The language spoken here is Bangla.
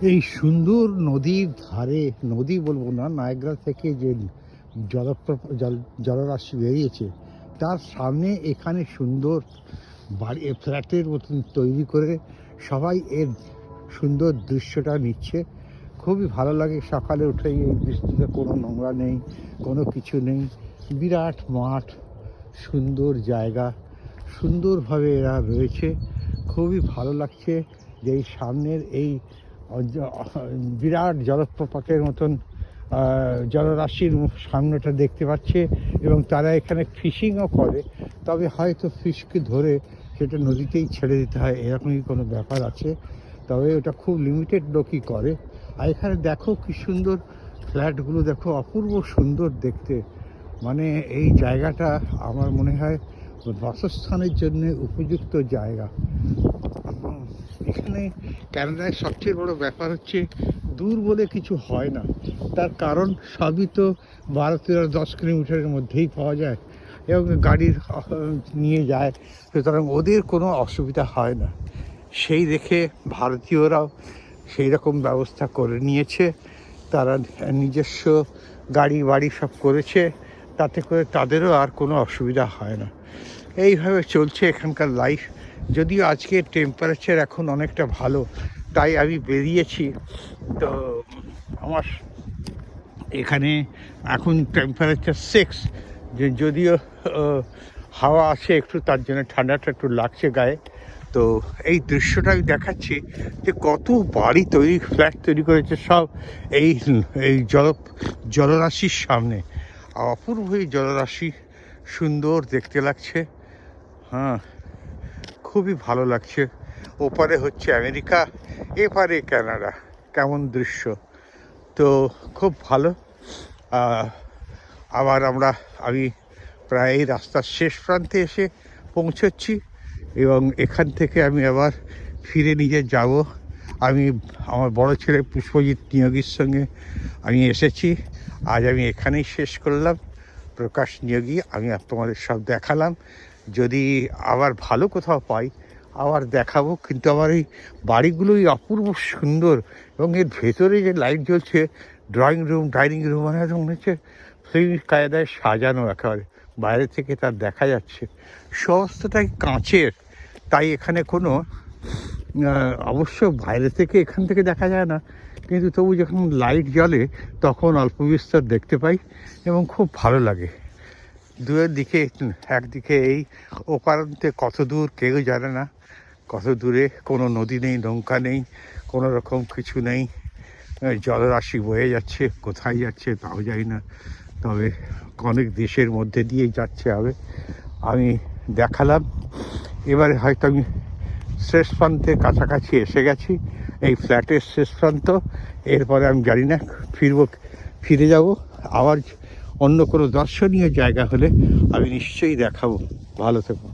এই সুন্দর নদীর ধারে, নদী বলবো না, নায়াগ্রা থেকে যে জলরাশি বেরিয়েছে তার সামনে এখানে সুন্দর বাড়ি ফ্ল্যাটের মতন তৈরি করে সবাই এর সুন্দর দৃশ্যটা নিচ্ছে। খুবই ভালো লাগে। সকালে উঠেই এই বৃষ্টিতে কোনো নোংরা নেই, কোনো কিছু নেই, বিরাট মাঠ, সুন্দর জায়গা, সুন্দরভাবে এরা রয়েছে। খুবই ভালো লাগছে যে এই সামনের এই বিরাট জলপ্রপাতের মতন জলরাশির সামনেটা দেখতে পাচ্ছে এবং তারা এখানে ফিশিংও করে। তবে হয়তো ফিশকে ধরে সেটা নদীতেই ছেড়ে দিতে হয়, এরকমই কোনো ব্যাপার আছে। তবে ওটা খুব লিমিটেড লোকই করে। আর এখানে দেখো কি সুন্দর ফ্ল্যাটগুলো, দেখো অপূর্ব সুন্দর দেখতে। মানে এই জায়গাটা আমার মনে হয় বাসস্থানের জন্য উপযুক্ত জায়গা। এখানে ক্যানাডায় সবচেয়ে বড় ব্যাপার হচ্ছে দূর বলে কিছু হয় না। তার কারণ সবই তো 12-10 কিলোমিটারের মধ্যেই পাওয়া যায় এবং গাড়ির নিয়ে যায়, সুতরাং ওদের কোনো অসুবিধা হয় না। সেই দেখে ভারতীয়রাও সেই রকম ব্যবস্থা করে নিয়েছে। তারা নিজস্ব গাড়ি বাড়ি সব করেছে, তাতে করে তাদেরও আর কোনো অসুবিধা হয় না। এইভাবে চলছে এখানকার লাইফ। যদিও আজকে টেম্পারেচার এখন অনেকটা ভালো, তাই আমি বেরিয়েছি। তো আমার এখানে এখন টেম্পারেচার 6, যে যদিও হাওয়া আছে একটু, তার জন্য ঠান্ডাটা একটু লাগছে গায়ে। তো এই দৃশ্যটা আমি দেখাচ্ছি যে কত বাড়ি তৈরি, ফ্ল্যাট তৈরি করেছে সব এই এই জলরাশির সামনে। অপূর্ব এই জলরাশি, সুন্দর দেখতে লাগছে। হ্যাঁ, খুবই ভালো লাগছে। ওপারে হচ্ছে আমেরিকা, এপারে কানাডা, কেমন দৃশ্য! তো খুব ভালো। আবার আমি প্রায় এই রাস্তার শেষ প্রান্তে এসে পৌঁছচ্ছি এবং এখান থেকে আমি আবার ফিরে নিজে যাব। আমি আমার বড় ছেলে পুষ্পজিৎ নিয়োগীর সঙ্গে আমি এসেছি। আজ আমি এখানেই শেষ করলাম। প্রকাশ নিয়োগী, আমি তোমাদের সব দেখালাম। যদি আবার ভালো কোথাও পাই আবার দেখাবো। কিন্তু আমার এই বাড়িগুলোই অপূর্ব সুন্দর এবং এর ভেতরে যে লাইট জ্বলছে, ড্রয়িং রুম, ডাইনিং রুম, মানে মনে হচ্ছে ফিল্ম কায়দায় সাজানো একেবারে। বাইরে থেকে তার দেখা যাচ্ছে সমস্তটাই কাঁচের, তাই এখানে কোনো অবশ্য বাইরে থেকে এখান থেকে দেখা যায় না, কিন্তু তবু যখন লাইট জ্বলে তখন অল্প বিস্তর দেখতে পাই এবং খুব ভালো লাগে। দুয়ের দিকে, একদিকে এই ওপারান্তে কত দূর কেউ জানে না, কত দূরে কোনো নদী নেই, নৌকা নেই, কোনো রকম কিছু নেই। জলরাশি বয়ে যাচ্ছে, কোথায় যাচ্ছে তাও জানি না, তবে অনেক দেশের মধ্যে দিয়েই যাচ্ছে। আমি দেখালাম। এবারে হয়তো আমি শেষ প্রান্তের কাছাকাছি এসে গেছি, এই ফ্ল্যাটের শেষ প্রান্ত। এরপরে আমি জানি না ফিরে যাব। আবার অন্য কোনো দর্শনীয় জায়গা হলে আমি নিশ্চয়ই দেখাবো। ভালো থেকো।